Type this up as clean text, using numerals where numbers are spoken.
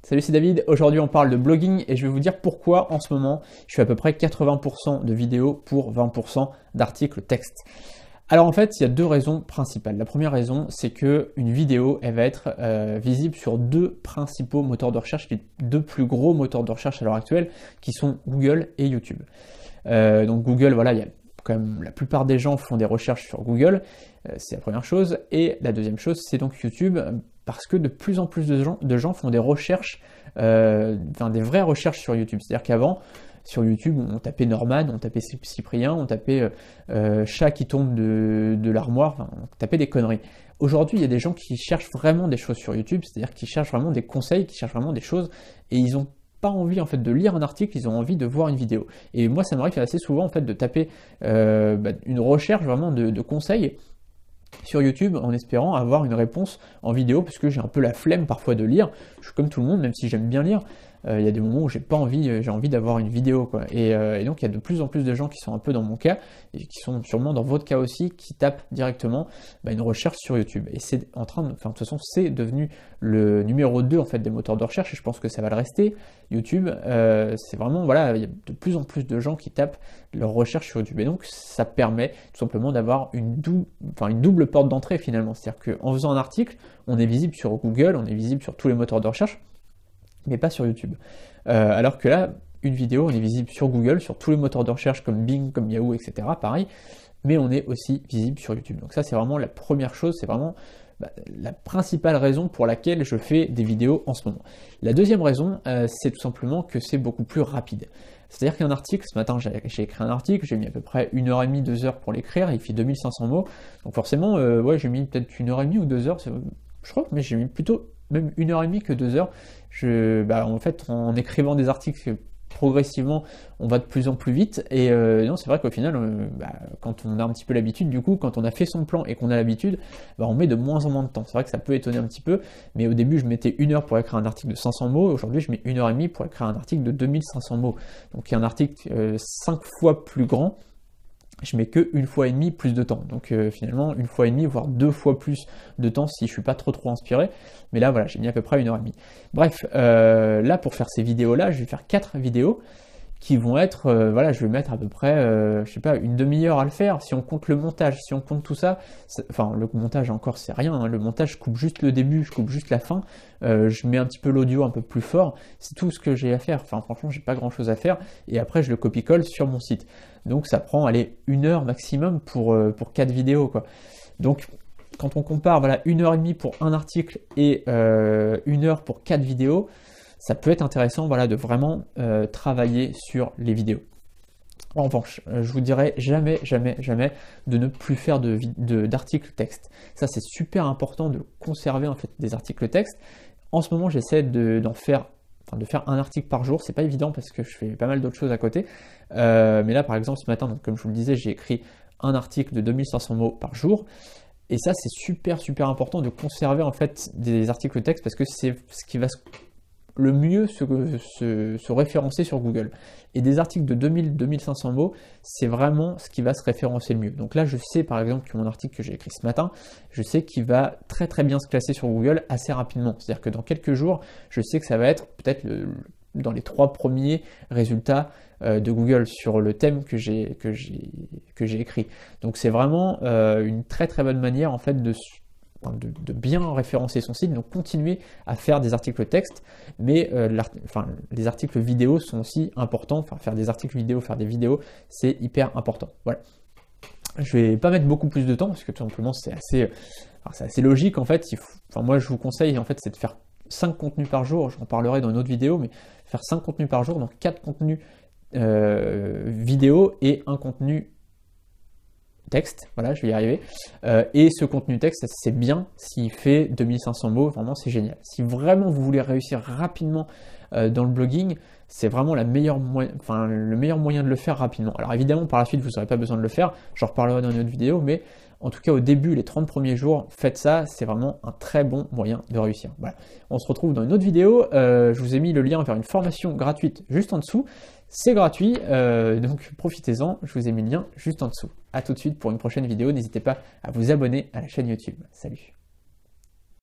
Salut, c'est David. Aujourd'hui, on parle de blogging et je vais vous dire pourquoi en ce moment, je fais à peu près 80% de vidéos pour 20% d'articles texte. Alors en fait, il y a deux raisons principales. La première raison, c'est que une vidéo, elle va être visible sur deux principaux moteurs de recherche, les deux plus gros moteurs de recherche à l'heure actuelle, qui sont Google et YouTube. Donc Google, voilà, il y a quand même la plupart des gens font des recherches sur Google, c'est la première chose. Et la deuxième chose, c'est donc YouTube, parce que de plus en plus de gens font des recherches, des vraies recherches sur YouTube. C'est-à-dire qu'avant, sur YouTube, on tapait Norman, on tapait Cyprien, on tapait chat qui tombe de l'armoire, enfin, on tapait des conneries. Aujourd'hui, il y a des gens qui cherchent vraiment des choses sur YouTube, c'est-à-dire qu'ils cherchent vraiment des conseils, qui cherchent vraiment des choses, et ils ont pas envie en fait de lire un article, ils ont envie de voir une vidéo. Et moi, ça m'arrive assez souvent en fait de taper une recherche vraiment de conseils sur YouTube en espérant avoir une réponse en vidéo, parce que j'ai un peu la flemme parfois de lire. Je suis comme tout le monde, même si j'aime bien lire. Il y a des moments où j'ai envie d'avoir une vidéo, quoi. Et donc il y a de plus en plus de gens qui sont un peu dans mon cas, et qui sont sûrement dans votre cas aussi, qui tapent directement une recherche sur YouTube. Et c'est en train de, enfin de toute façon, c'est devenu le numéro 2 en fait des moteurs de recherche, et je pense que ça va le rester. YouTube, c'est vraiment, voilà, il y a de plus en plus de gens qui tapent leur recherche sur YouTube. Et donc ça permet tout simplement d'avoir une double porte d'entrée finalement. C'est-à-dire qu'en faisant un article, on est visible sur Google, on est visible sur tous les moteurs de recherche, mais pas sur YouTube. Alors que là, une vidéo, on est visible sur Google, sur tous les moteurs de recherche comme Bing, comme Yahoo, etc. Pareil, mais on est aussi visible sur YouTube. Donc ça, c'est vraiment la première chose, c'est vraiment la principale raison pour laquelle je fais des vidéos en ce moment. La deuxième raison, c'est tout simplement que c'est beaucoup plus rapide. C'est-à-dire qu'un article, ce matin j'ai écrit un article, j'ai mis à peu près 1h30, 2 heures pour l'écrire, il fait 2500 mots, donc forcément, ouais, j'ai mis peut-être 1h30 ou 2 heures, je crois, mais j'ai mis plutôt même 1h30 que 2 heures. En fait, en écrivant des articles progressivement, on va de plus en plus vite, et non, c'est vrai qu'au final, quand on a un petit peu l'habitude, du coup, quand on a fait son plan et qu'on a l'habitude, on met de moins en moins de temps. C'est vrai que ça peut étonner un petit peu, mais au début, je mettais 1 heure pour écrire un article de 500 mots, aujourd'hui, je mets 1h30 pour écrire un article de 2500 mots. Donc, il y a un article 5 fois plus grand, je mets que 1 fois et demie plus de temps. Donc finalement, 1 fois et demie, voire 2 fois plus de temps si je suis pas trop inspiré. Mais là, voilà, j'ai mis à peu près 1h30. Bref, là, pour faire ces vidéos-là, je vais faire 4 vidéos qui vont être, je vais mettre à peu près, je sais pas, une demi-heure à le faire. Si on compte le montage, si on compte tout ça, enfin, le montage encore, c'est rien, hein. Le montage, je coupe juste le début, je coupe juste la fin, je mets un petit peu l'audio un peu plus fort, c'est tout ce que j'ai à faire. Enfin, franchement, j'ai pas grand-chose à faire, et après, je le copie-colle sur mon site. Donc, ça prend, allez, 1 heure maximum pour 4 vidéos, quoi. Donc, quand on compare, voilà, 1h30 pour un article et 1 heure pour 4 vidéos, ça peut être intéressant, voilà, de vraiment travailler sur les vidéos. En revanche, je vous dirais jamais de ne plus faire d'articles texte. Ça, c'est super important de conserver en fait des articles texte. En ce moment, j'essaie de faire un article par jour. C'est pas évident parce que je fais pas mal d'autres choses à côté. Mais là, par exemple, ce matin, donc, comme je vous le disais, j'ai écrit un article de 2500 mots par jour. Et ça, c'est super important de conserver en fait des articles texte, parce que c'est ce qui va le mieux se référencer sur Google. Et des articles de 2000-2500 mots, c'est vraiment ce qui va se référencer le mieux. Donc là, je sais par exemple que mon article que j'ai écrit ce matin, je sais qu'il va très bien se classer sur Google assez rapidement. C'est-à-dire que dans quelques jours, je sais que ça va être peut-être dans les 3 premiers résultats de Google sur le thème que j'ai écrit. Donc c'est vraiment une très bonne manière en fait de bien référencer son site. Donc continuer à faire des articles texte, mais les articles vidéo sont aussi importants. Enfin, faire des articles vidéo, faire des vidéos, c'est hyper important. Voilà. Je vais pas mettre beaucoup plus de temps parce que tout simplement c'est assez logique en fait. Moi je vous conseille en fait, c'est de faire 5 contenus par jour. J'en parlerai dans une autre vidéo, mais faire 5 contenus par jour, donc 4 contenus vidéo et un contenu texte, voilà, je vais y arriver. Et ce contenu texte, c'est bien s'il fait 2500 mots, vraiment c'est génial. Si vraiment vous voulez réussir rapidement dans le blogging, c'est vraiment le meilleur moyen de le faire rapidement. Alors évidemment, par la suite, vous n'aurez pas besoin de le faire, j'en reparlerai dans une autre vidéo, mais en tout cas au début, les 30 premiers jours, faites ça, c'est vraiment un très bon moyen de réussir. Voilà. On se retrouve dans une autre vidéo, je vous ai mis le lien vers une formation gratuite juste en dessous. C'est gratuit, donc profitez-en, je vous ai mis le lien juste en dessous. A tout de suite pour une prochaine vidéo, n'hésitez pas à vous abonner à la chaîne YouTube. Salut!